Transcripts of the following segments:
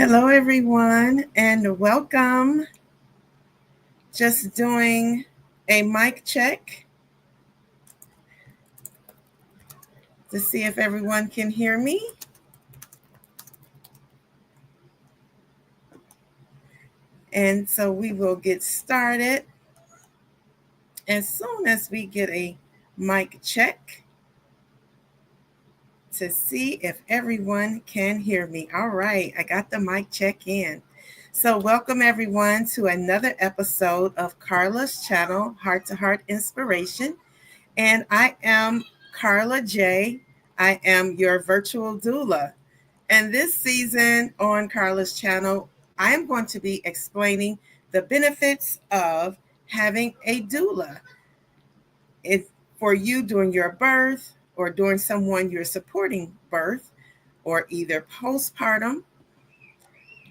Hello, everyone, and welcome. Just doing a mic check to see if everyone can hear me. And so we will get started as soon as we get a mic check to see if everyone can hear me. All right, I got the mic check in. So, welcome everyone to another episode of Carla's channel, Heart to Heart Inspiration. And I am Carla J. I am your virtual doula. And this season on Carla's channel, I am going to be explaining the benefits of having a doula. If for you during your birth or during someone you're supporting birth or either postpartum,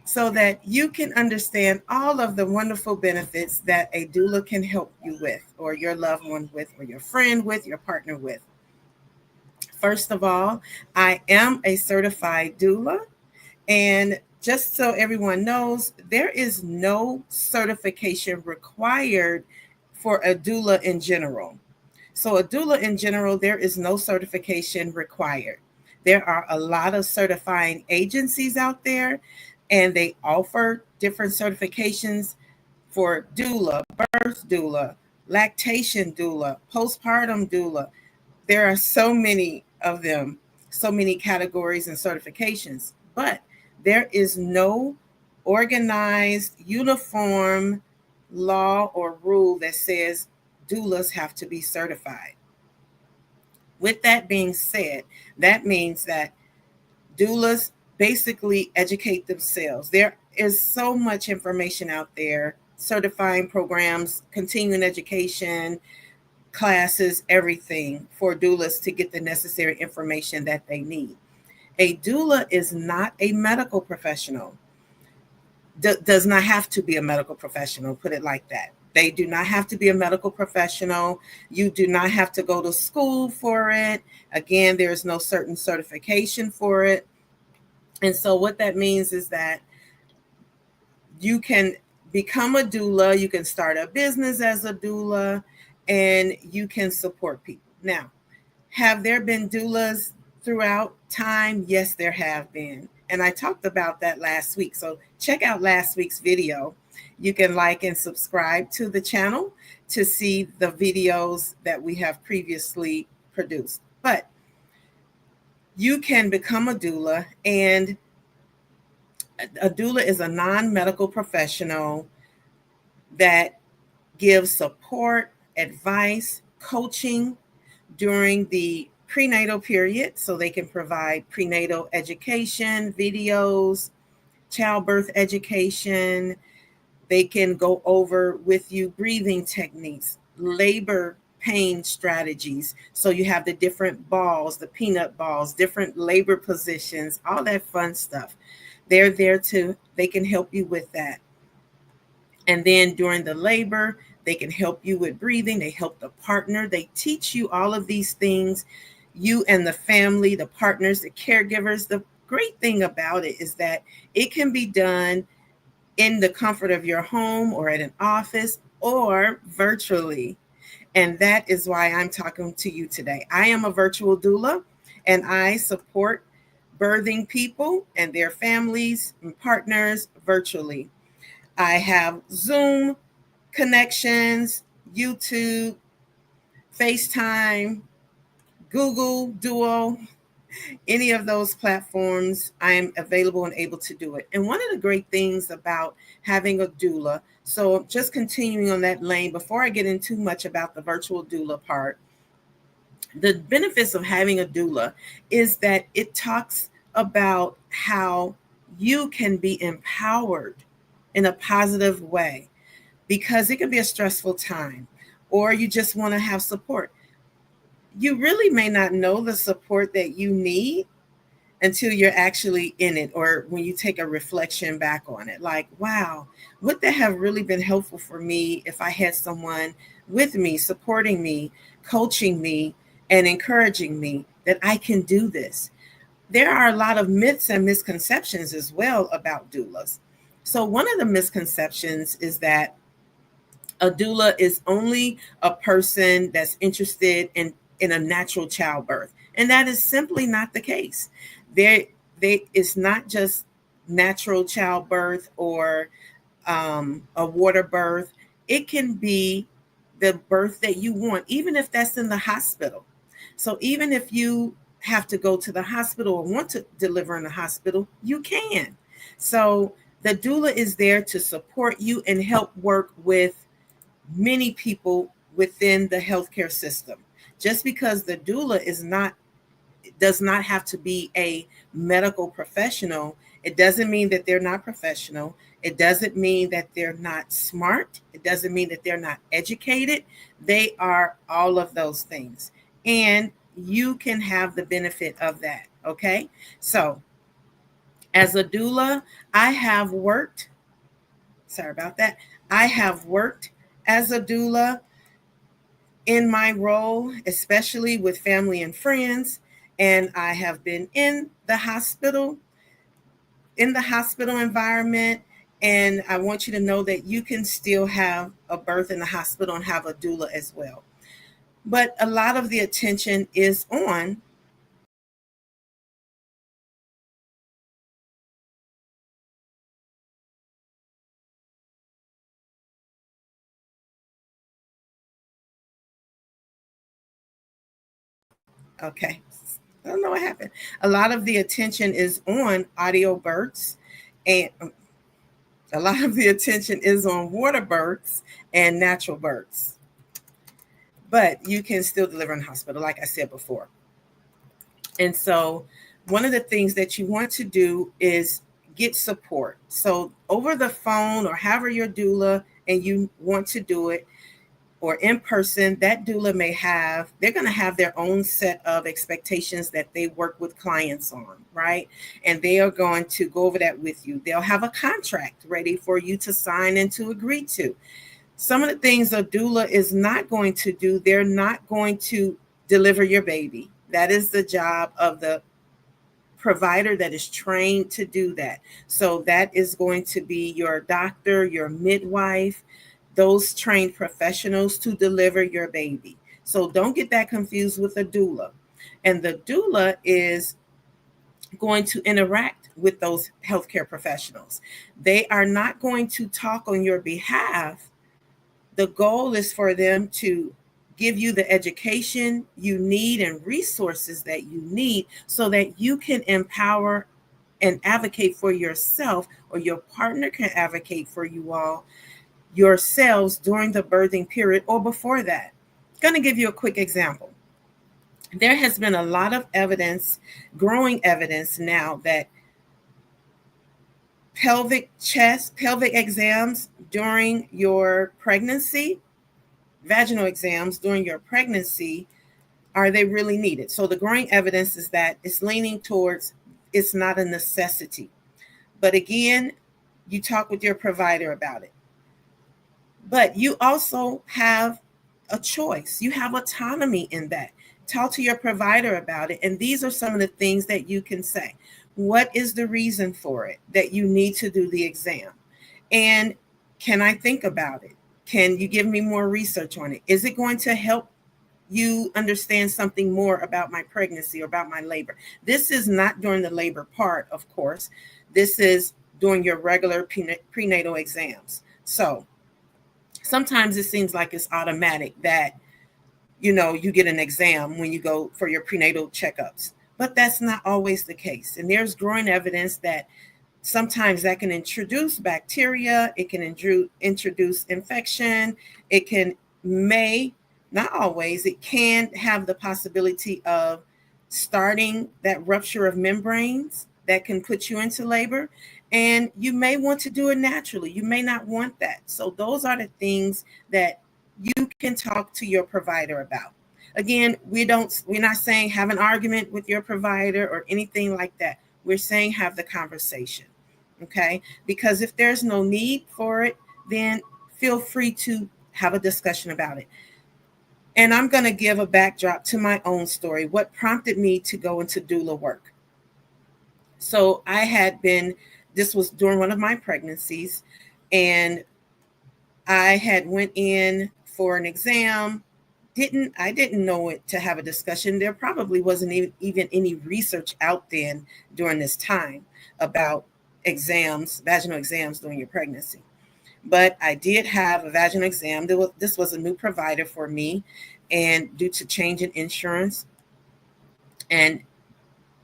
so that you can understand all of the wonderful benefits that a doula can help you with, or your loved one with, or your friend with, your partner with. First of all, I am a certified doula. And just so everyone knows, there is no certification required for a doula in general. So, a doula in general, there is no certification required. There are a lot of certifying agencies out there, and they offer different certifications for doula, birth doula, lactation doula, postpartum doula. There are so many of them, so many categories and certifications, but there is no organized, uniform law or rule that says doulas have to be certified. With that being said, that means that doulas basically educate themselves. There is so much information out there, certifying programs, continuing education, classes, everything for doulas to get the necessary information that they need. A doula is not a medical professional, does not have to be a medical professional, put it like that. They do not have to be a medical professional. You do not have to go to school for it. Again, there is no certain certification for it. And so what that means is that you can become a doula, you can start a business as a doula, and you can support people. Now, have there been doulas throughout time? Yes, there have been. And I talked about that last week. So check out last week's video. You can like and subscribe to the channel to see the videos that we have previously produced. But you can become a doula, and a doula is a non-medical professional that gives support, advice, coaching during the prenatal period, so they can provide prenatal education, videos, childbirth education. They can go over with you breathing techniques, labor pain strategies. So you have the different balls, the peanut balls, different labor positions, all that fun stuff. They're there they can help you with that. And then during the labor, they can help you with breathing. They help the partner. They teach you all of these things, you and the family, the partners, the caregivers. The great thing about it is that it can be done in the comfort of your home or at an office or virtually. And that is why I'm talking to you today. I am a virtual doula, and I support birthing people and their families and partners virtually. I have Zoom connections, YouTube, FaceTime, Google Duo, any of those platforms. I am available and able to do it. And one of the great things about having a doula, so just continuing on that lane before I get into much about the virtual doula part, the benefits of having a doula is that it talks about how you can be empowered in a positive way, because it can be a stressful time, or you just want to have support. You really may not know the support that you need until you're actually in it, or when you take a reflection back on it. Like, wow, would that have really been helpful for me if I had someone with me, supporting me, coaching me, and encouraging me that I can do this? there are a lot of myths and misconceptions as well about doulas. So, one of the misconceptions is that a doula is only a person that's interested in a natural childbirth. And that is simply not the case. It's not just natural childbirth or a water birth. It can be the birth that you want, even if that's in the hospital. So even if you have to go to the hospital or want to deliver in the hospital, you can. So the doula is there to support you and help work with many people within the healthcare system. Just because the doula does not have to be a medical professional, it doesn't mean that they're not professional. It doesn't mean that they're not smart. It doesn't mean that they're not educated. They are all of those things. And you can have the benefit of that. Okay. So, as a doula, I have worked, sorry about that. I have worked as a doula in my role, especially with family and friends. And I have been in the hospital environment. And I want you to know that you can still have a birth in the hospital and have a doula as well. But a lot of the attention is on. Okay. I don't know what happened. A lot of the attention is on audio births, and a lot of the attention is on water births and natural births. But you can still deliver in the hospital, like I said before. And so, one of the things that you want to do is get support. So, over the phone or however your doula and you want to do it, or in person, that doula they're going to have their own set of expectations that they work with clients on, right? And they are going to go over that with you. They'll have a contract ready for you to sign and to agree to. Some of the things a doula is not going to do, they're not going to deliver your baby. That is the job of the provider that is trained to do that. So that is going to be your doctor, your midwife, those trained professionals to deliver your baby. So don't get that confused with a doula. And the doula is going to interact with those healthcare professionals. They are not going to talk on your behalf. The goal is for them to give you the education you need and resources that you need so that you can empower and advocate for yourself, or your partner can advocate for you all yourselves during the birthing period or before that. I'm going to give you a quick example. There has been a lot of evidence, growing evidence now, that pelvic exams during your pregnancy, vaginal exams during your pregnancy, are they really needed? So the growing evidence is that it's leaning towards it's not a necessity. But again, you talk with your provider about it. But you also have a choice. You have autonomy in that. Talk to your provider about it. And these are some of the things that you can say. What is the reason for it that you need to do the exam? And can I think about it? Can you give me more research on it? Is it going to help you understand something more about my pregnancy or about my labor? This is not during the labor part, of course. This is during your regular prenatal exams. So sometimes it seems like it's automatic that you get an exam when you go for your prenatal checkups, but that's not always the case. And there's growing evidence that sometimes that can introduce bacteria, it can introduce infection, it may not always, it can have the possibility of starting that rupture of membranes that can put you into labor. And you may want to do it naturally. You may not want that. So those are the things that you can talk to your provider about. Again, we're not saying have an argument with your provider or anything like that. We're saying have the conversation. Okay? Because if there's no need for it, then feel free to have a discussion about it. And I'm going to give a backdrop to my own story, what prompted me to go into doula work. So this was during one of my pregnancies, and I had went in for an exam. I didn't know it to have a discussion. There probably wasn't even any research out then during this time about exams, vaginal exams during your pregnancy. But I did have a vaginal exam. This was a new provider for me, and due to change in insurance, and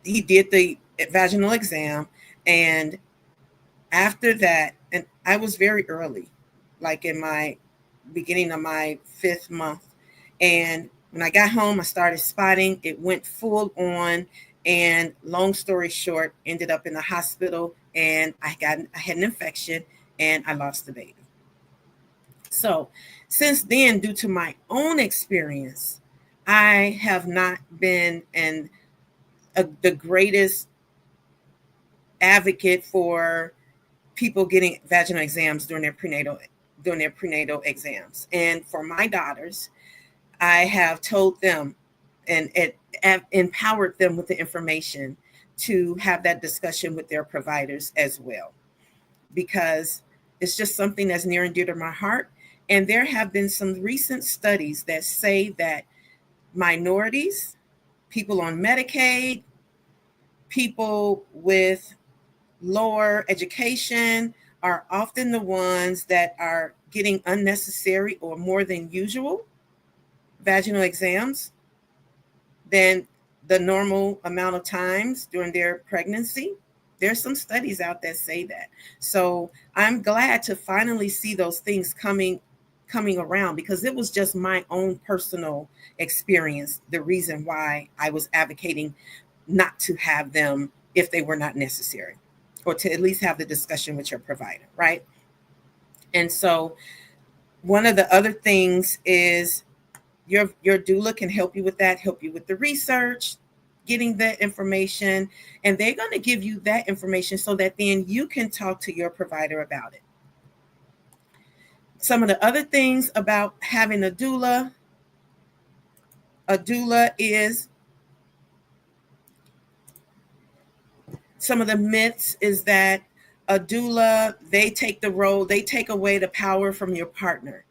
he did the vaginal exam, and after that, and I was very early, like in my beginning of my 5th month. And when I got home, I started spotting. It went full on. And long story short, ended up in the hospital, and I had an infection, and I lost the baby. So since then, due to my own experience, I have not been the greatest advocate for people getting vaginal exams during their prenatal exams. And for my daughters, I have told them and empowered them with the information to have that discussion with their providers as well, because it's just something that's near and dear to my heart. And there have been some recent studies that say that minorities, people on Medicaid, people with lower education are often the ones that are getting unnecessary or more than usual vaginal exams than the normal amount of times during their pregnancy. There's some studies out that say that. So I'm glad to finally see those things coming around, because it was just my own personal experience, the reason why I was advocating not to have them if they were not necessary, or to at least have the discussion with your provider, right? And so one of the other things is your doula can help you with that, help you with the research, getting that information, and they're going to give you that information so that then you can talk to your provider about it. Some of the other things about having a doula is, some of the myths is that a doula, they take away the power from your partner.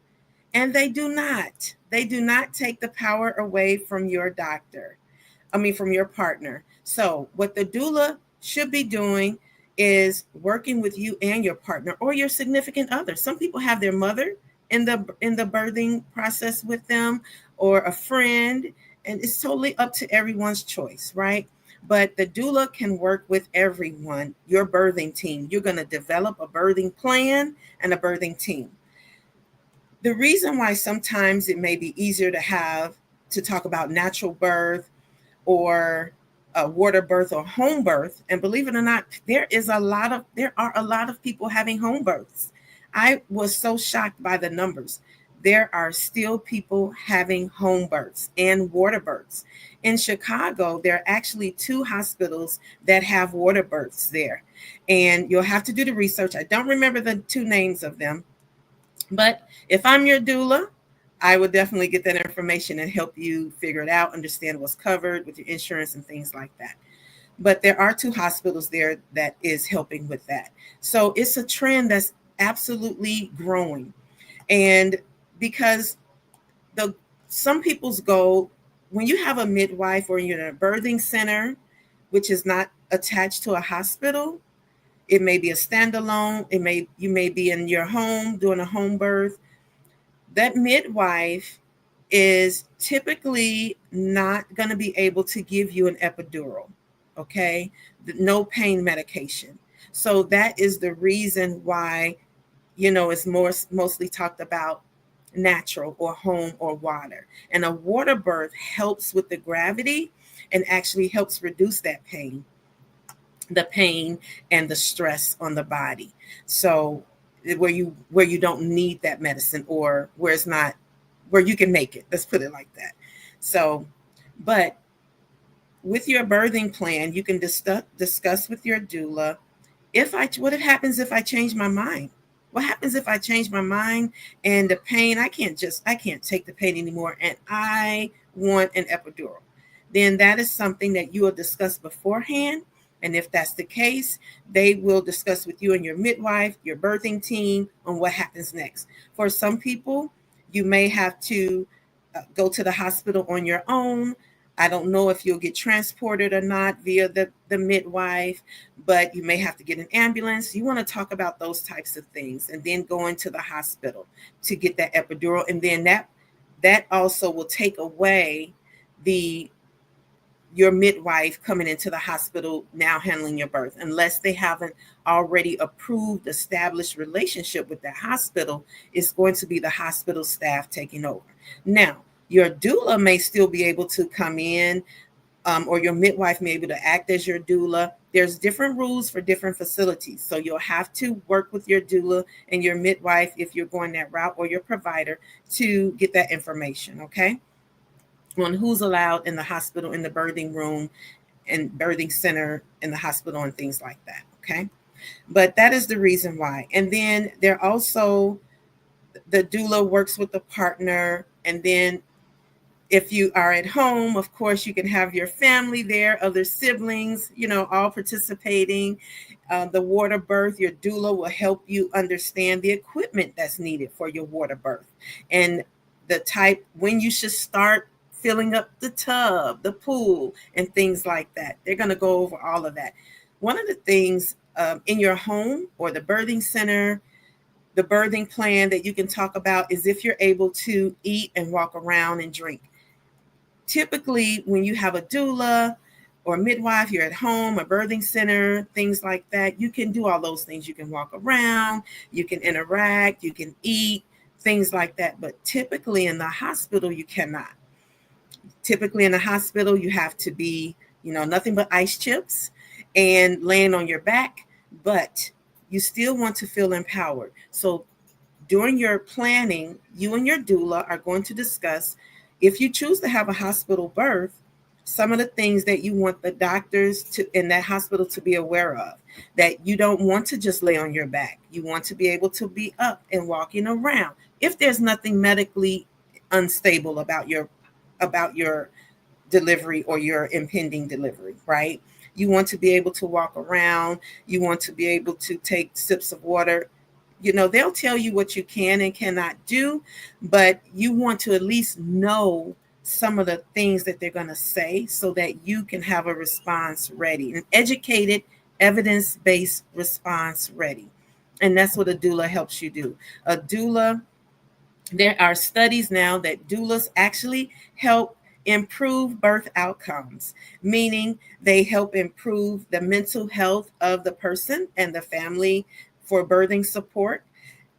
And they do not. They do not take the power away from your from your partner. So what the doula should be doing is working with you and your partner or your significant other. Some people have their mother in the birthing process with them, or a friend, and it's totally up to everyone's choice, right? But the doula can work with everyone, your birthing team. You're going to develop a birthing plan and a birthing team. The reason why sometimes it may be easier to talk about natural birth or water birth or home birth, and believe it or not, there are a lot of people having home births. I was so shocked by the numbers. There are still people having home births and water births. In Chicago, there are actually 2 hospitals that have water births there. And you'll have to do the research. I don't remember the 2 names of them. But if I'm your doula, I would definitely get that information and help you figure it out, understand what's covered with your insurance and things like that. But there are 2 hospitals there that is helping with that. So it's a trend that's absolutely growing. And because some people's goal, when you have a midwife or you're in a birthing center, which is not attached to a hospital, it may be a standalone, you may be in your home doing a home birth. That midwife is typically not going to be able to give you an epidural, okay? No pain medication. So that is the reason why, it's mostly talked about natural or home or water. And a water birth helps with the gravity and actually helps reduce that pain and the stress on the body. So where you don't need that medicine, or where you can make it. Let's put it like that. So, but with your birthing plan, you can discuss with your doula, what happens if I change my mind? What happens if I change my mind and the pain, I can't take the pain anymore and I want an epidural? Then that is something that you will discuss beforehand, And if that's the case, they will discuss with you and your midwife, your birthing team, on what happens next. For some people, you may have to go to the hospital on your own. I don't know if you'll get transported or not via the midwife, but you may have to get an ambulance. You want to talk about those types of things, and then going to the hospital to get that epidural. And then that also will take away the your midwife coming into the hospital now handling your birth, unless they haven't already approved established relationship with that hospital. It's going to be the hospital staff taking over. Now, your doula may still be able to come in, or your midwife may be able to act as your doula. There's different rules for different facilities, so you'll have to work with your doula and your midwife if you're going that route, or your provider, to get that information, okay, on who's allowed in the hospital, in the birthing room and birthing center in the hospital, and things like that, okay? But that is the reason why. And then there also, the doula works with the partner, and then if you are at home, of course, you can have your family there, other siblings, all participating. The water birth, your doula will help you understand the equipment that's needed for your water birth, and the type, when you should start filling up the tub, the pool, and things like that. They're going to go over all of that. One of the things in your home or the birthing center, the birthing plan that you can talk about is if you're able to eat and walk around and drink. Typically, when you have a doula or midwife, you're at home, a birthing center, things like that, you can do all those things. You can walk around, you can interact, you can eat, things like that. But typically in the hospital, you cannot. Typically in the hospital, you have to be, nothing but ice chips and laying on your back, but you still want to feel empowered. So during your planning, you and your doula are going to discuss, if you choose to have a hospital birth, some of the things that you want the doctors to in that hospital to be aware of, that you don't want to just lay on your back. You want to be able to be up and walking around. If there's nothing medically unstable about your delivery or your impending delivery, right? You want to be able to walk around. You want to be able to take sips of water. They'll tell you what you can and cannot do, but you want to at least know some of the things that they're going to say so that you can have a response ready, an educated, evidence-based response ready. And that's what a doula helps you do. A doula, there are studies now that doulas actually help improve birth outcomes, meaning they help improve the mental health of the person and the family for birthing support,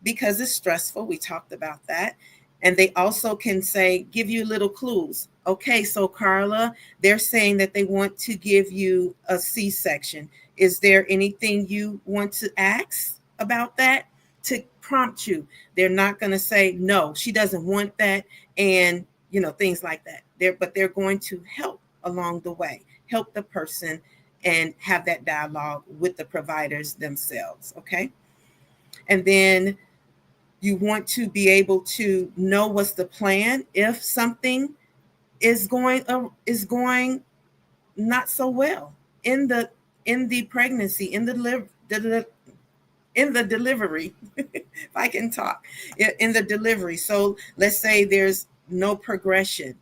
because it's stressful. We talked about that. And they also can give you little clues. Okay, so Carla, they're saying that they want to give you a C-section. Is there anything you want to ask about that, to prompt you? They're not going to say, no, she doesn't want that, and things like that. But they're going to help along the way, help the person, and have that dialogue with the providers themselves, okay? And then you want to be able to know what's the plan if something is going not so well in the pregnancy, in the delivery, if I can talk, in the delivery. So let's say there's no progression.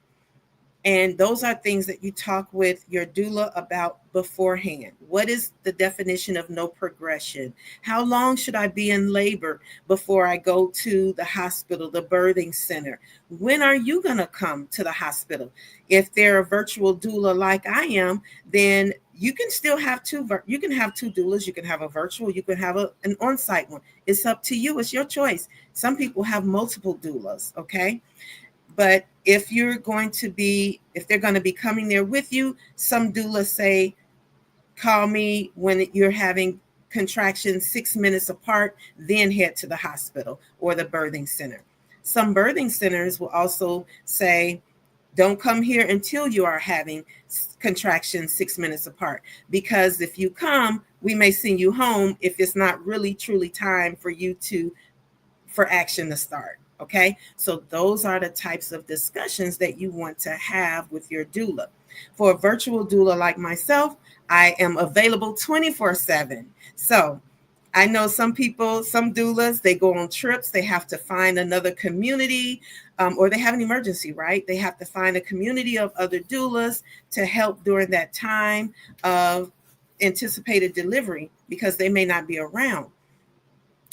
And those are things that you talk with your doula about beforehand. What is the definition of no progression? How long should I be in labor before I go to the hospital, the birthing center? When are you going to come to the hospital? If they're a virtual doula like I am, then you can still have you can have two doulas. You can have a virtual, you can have an on-site one. It's up to you. It's your choice. Some people have multiple doulas, okay? But if they're going to be coming there with you, some doulas say, call me when you're having contractions 6 minutes apart, then head to the hospital or the birthing center. Some birthing centers will also say, don't come here until you are having contractions 6 minutes apart, because if you come, we may send you home if it's not really truly time for action to start. Okay, so those are the types of discussions that you want to have with your doula. For a virtual doula like myself, I am available 24/7. So I know some people, some doulas, they go on trips, they have to find another community, or they have an emergency, right? They have to find a community of other doulas to help during that time of anticipated delivery because they may not be around.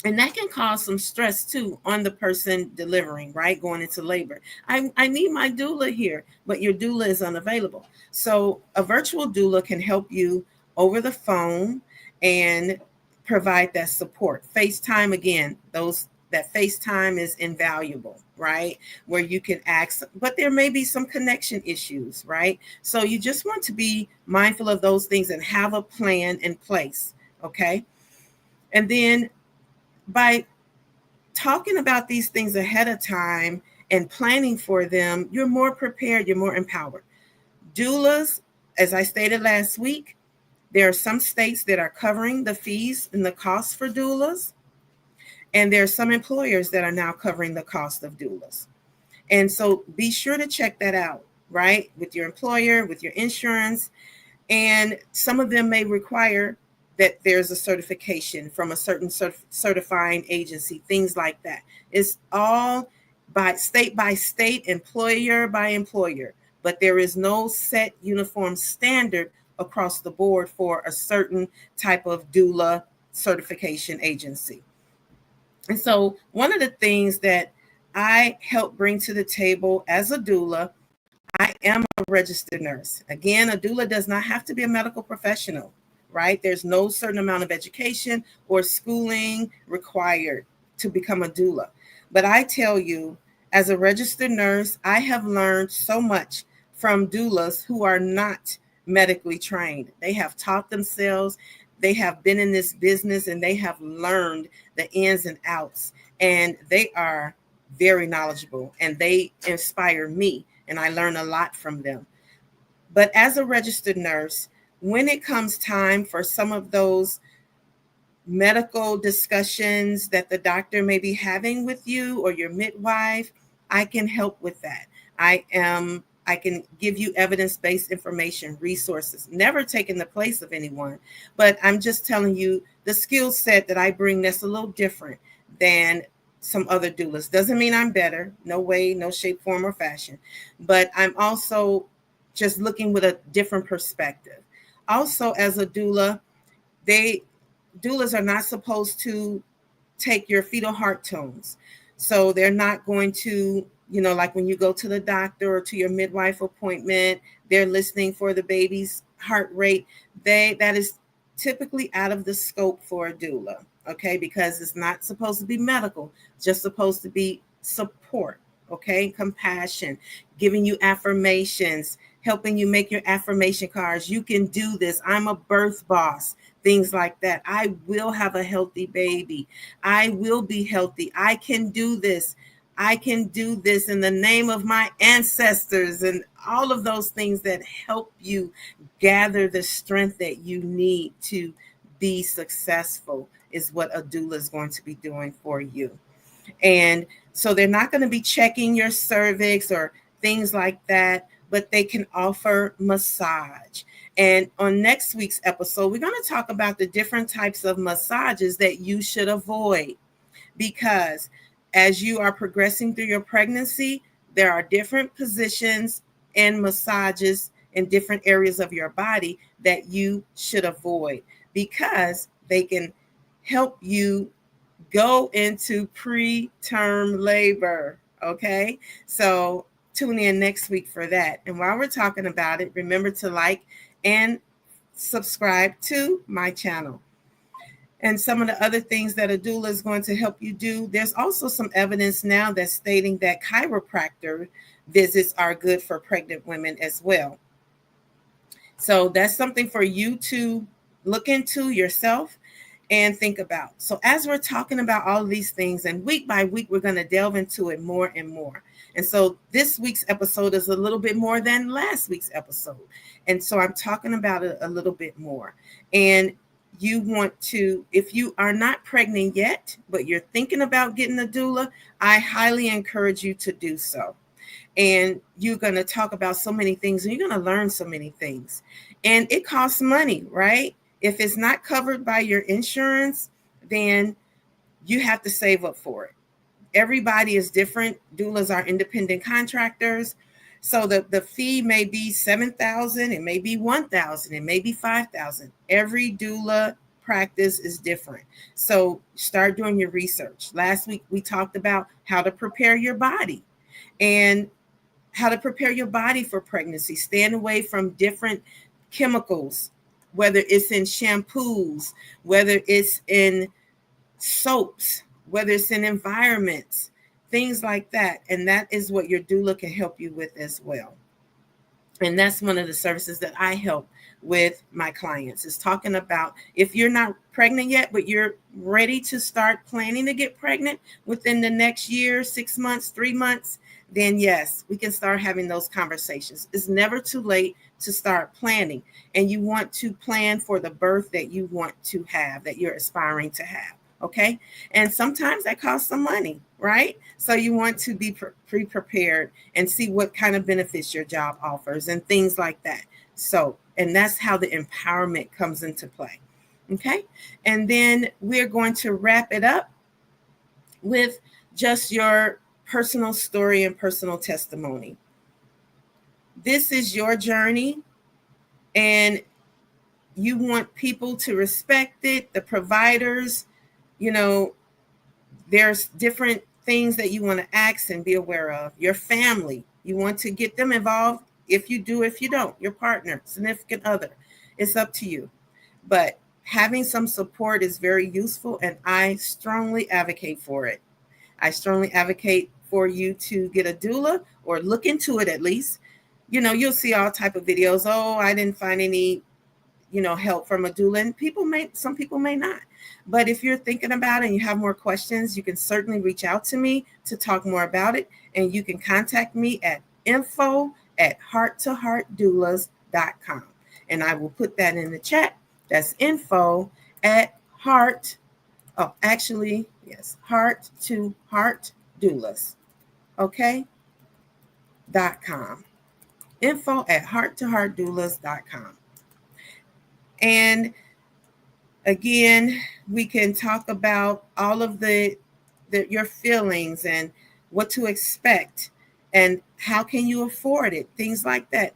And that can cause some stress too on the person delivering, right? Going into labor. I need my doula here, but your doula is unavailable. So a virtual doula can help you over the phone and provide that support. FaceTime, again, those that FaceTime is invaluable, right? Where you can ask, but there may be some connection issues, right? So you just want to be mindful of those things and have a plan in place, okay? And then by talking about these things ahead of time and planning for them, you're more prepared, you're more empowered. Doulas, as I stated last week, there are some states that are covering the fees and the costs for doulas, and there are some employers that are now covering the cost of doulas. And so be sure to check that out, right? With your employer, with your insurance, and some of them may require that there's a certification from a certain certifying agency, things like that. It's all by state, employer by employer, but there is no set uniform standard across the board for a certain type of doula certification agency. And so one of the things that I help bring to the table as a doula, I am a registered nurse. Again, a doula does not have to be a medical professional, right? There's no certain amount of education or schooling required to become a doula. But I tell you, as a registered nurse, I have learned so much from doulas who are not medically trained. They have taught themselves, they have been in this business, and they have learned the ins and outs. And they are very knowledgeable and they inspire me, and I learn a lot from them. But as a registered nurse, when it comes time for some of those medical discussions that the doctor may be having with you or your midwife, I can help with that. I can give you evidence-based information, resources, never taking the place of anyone, but I'm just telling you the skill set that I bring that's a little different than some other doulas. Doesn't mean I'm better, no way, no shape, form, or fashion, but I'm also just looking with a different perspective. Also, as a doula, they doulas are not supposed to take your fetal heart tones. So they're not going to, like when you go to the doctor or to your midwife appointment, they're listening for the baby's heart rate. That is typically out of the scope for a doula, okay? Because it's not supposed to be medical, just supposed to be support, okay? Compassion, giving you affirmations, helping you make your affirmation cards. You can do this. I'm a birth boss. Things like that. I will have a healthy baby. I will be healthy. I can do this. I can do this in the name of my ancestors, and all of those things that help you gather the strength that you need to be successful is what a doula is going to be doing for you. And so they're not going to be checking your cervix or things like that, but they can offer massage. And on next week's episode, we're going to talk about the different types of massages that you should avoid, because as you are progressing through your pregnancy, there are different positions and massages in different areas of your body that you should avoid because they can help you go into preterm labor. Okay, so tune in next week for that. And while we're talking about it, remember to like and subscribe to my channel. And some of the other things that a doula is going to help you do, there's also some evidence now that's stating that chiropractor visits are good for pregnant women as well. So that's something for you to look into yourself and think about. So as we're talking about all of these things, and week by week, we're going to delve into it more and more. And so this week's episode is a little bit more than last week's episode. And so I'm talking about it a little bit more. And you want to, if you are not pregnant yet, but you're thinking about getting a doula, I highly encourage you to do so. And you're going to talk about so many things, and you're going to learn so many things. And it costs money, right? If it's not covered by your insurance, then you have to save up for it. Everybody is different. Doulas are independent contractors. So the fee may be 7,000, it may be 1,000, it may be 5,000. Every doula practice is different. So start doing your research. Last week we talked about how to prepare your body and how to prepare your body for pregnancy. Stand away from different chemicals, whether it's in shampoos, whether it's in soaps, whether it's in environments, things like that. And that is what your doula can help you with as well. And that's one of the services that I help with my clients, is talking about if you're not pregnant yet, but you're ready to start planning to get pregnant within the next year, 6 months, 3 months, then yes, we can start having those conversations. It's never too late to start planning. And you want to plan for the birth that you want to have, that you're aspiring to have. Okay. And sometimes that costs some money, right? So you want to be pre-prepared and see what kind of benefits your job offers and things like that. So, and that's how the empowerment comes into play. Okay. And then we're going to wrap it up with just your personal story and personal testimony. This is your journey, and you want people to respect it, the providers, there's different things that you want to ask and be aware of. Your family, you want to get them involved. If you do, if you don't, your partner, significant other, it's up to you. But having some support is very useful, and I strongly advocate for it. I strongly advocate for you to get a doula, or look into it at least. You'll see all type of videos. Oh, I didn't find any, help from a doula. And some people may not. But if you're thinking about it and you have more questions, you can certainly reach out to me to talk more about it. And you can contact me at info@hearttoheartdoulas.com. And I will put that in the chat. That's info at heart. Oh, actually, yes, Heart to Heart Doulas. Okay? .com. Info at hearttoheartdoulas.com. And again, we can talk about all of your feelings and what to expect and how can you afford it, things like that.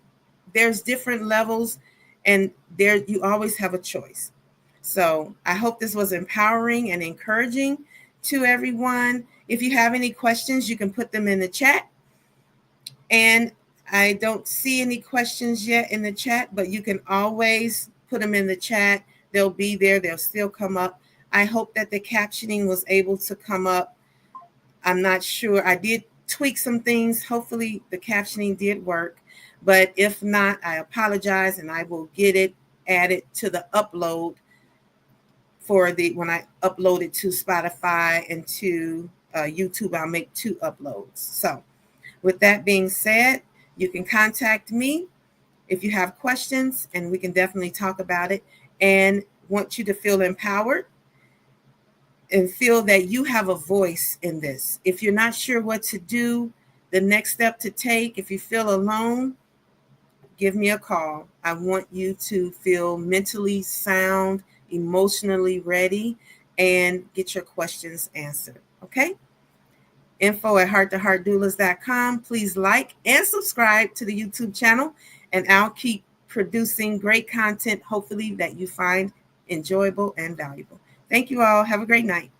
There's different levels, and there you always have a choice. So I hope this was empowering and encouraging to everyone. If you have any questions, you can put them in the chat. And I don't see any questions yet in the chat, but you can always put them in the chat. They'll be there. They'll still come up. I hope that the captioning was able to come up. I'm not sure. I did tweak some things. Hopefully the captioning did work. But if not, I apologize, and I will get it added to the upload when I upload it to Spotify and to YouTube. I'll make 2 uploads. So with that being said, you can contact me if you have questions, and we can definitely talk about it, and want you to feel empowered and feel that you have a voice in this. If you're not sure what to do, the next step to take, if you feel alone, give me a call. I want you to feel mentally sound, emotionally ready, and get your questions answered. Okay? Info at hearttoheartdoulas.com. Please like and subscribe to the YouTube channel, and I'll keep producing great content, hopefully that you find enjoyable and valuable. Thank you all. Have a great night.